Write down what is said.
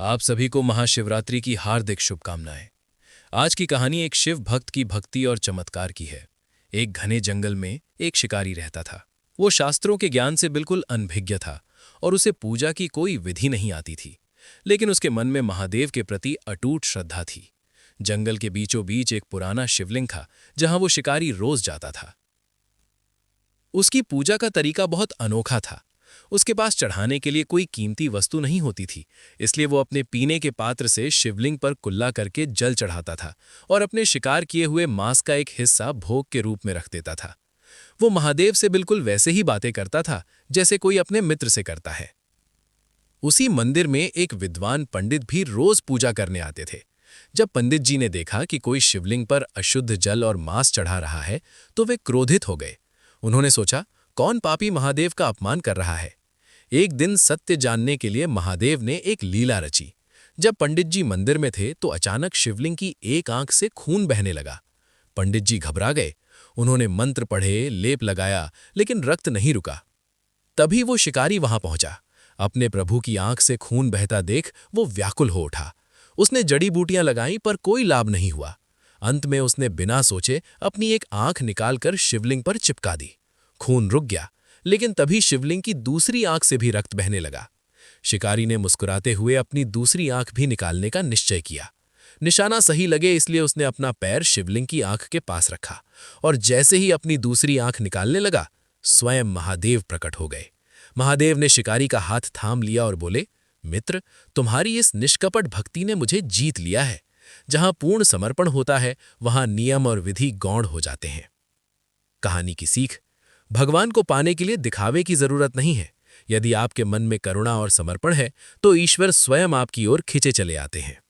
आप सभी को महाशिवरात्रि की हार्दिक शुभकामनाएं। आज की कहानी एक शिव भक्त की भक्ति और चमत्कार की है। एक घने जंगल में एक शिकारी रहता था। वो शास्त्रों के ज्ञान से बिल्कुल अनभिज्ञ था और उसे पूजा की कोई विधि नहीं आती थी, लेकिन उसके मन में महादेव के प्रति अटूट श्रद्धा थी। जंगल के बीचों बीच एक पुराना शिवलिंग था, जहां वो शिकारी रोज जाता था। उसकी पूजा का तरीका बहुत अनोखा था। उसके पास चढ़ाने के लिए कोई कीमती वस्तु नहीं होती थी, इसलिए वो अपने पीने के पात्र से शिवलिंग पर कुल्ला करके जल चढ़ाता था और अपने शिकार किए हुए मांस का एक हिस्सा भोग के रूप में रख देता था। वो महादेव से बिल्कुल वैसे ही बातें करता था जैसे कोई अपने मित्र से करता है। उसी मंदिर में एक विद्वान पंडित भी रोज पूजा करने आते थे। जब पंडित जी ने देखा कि कोई शिवलिंग पर अशुद्ध जल और मांस चढ़ा रहा है, तो वे क्रोधित हो गए। उन्होंने सोचा, कौन पापी महादेव का अपमान कर रहा है। एक दिन सत्य जानने के लिए महादेव ने एक लीला रची। जब पंडित जी मंदिर में थे तो अचानक शिवलिंग की एक आंख से खून बहने लगा। पंडित जी घबरा गए। उन्होंने मंत्र पढ़े, लेप लगाया, लेकिन रक्त नहीं रुका। तभी वो शिकारी वहां पहुंचा। अपने प्रभु की आंख से खून बहता देख वो व्याकुल हो उठा। उसने जड़ी बूटियां लगाईं पर कोई लाभ नहीं हुआ। अंत में उसने बिना सोचे अपनी एक आंख निकालकर शिवलिंग पर चिपका दी। खून रुक गया, लेकिन तभी शिवलिंग की दूसरी आंख से भी रक्त बहने लगा। शिकारी ने मुस्कुराते हुए अपनी दूसरी आंख भी निकालने का निश्चय किया। निशाना सही लगे इसलिए उसने अपना पैर शिवलिंग की आंख के पास रखा और जैसे ही अपनी दूसरी आंख निकालने लगा, स्वयं महादेव प्रकट हो गए। महादेव ने शिकारी का हाथ थाम लिया और बोले, मित्र, तुम्हारी इस निष्कपट भक्ति ने मुझे जीत लिया है। जहां पूर्ण समर्पण होता है, वहां नियम और विधि गौण हो जाते हैं। कहानी की सीख: भगवान को पाने के लिए दिखावे की जरूरत नहीं है। यदि आपके मन में करुणा और समर्पण है, तो ईश्वर स्वयं आपकी ओर खिंचे चले आते हैं।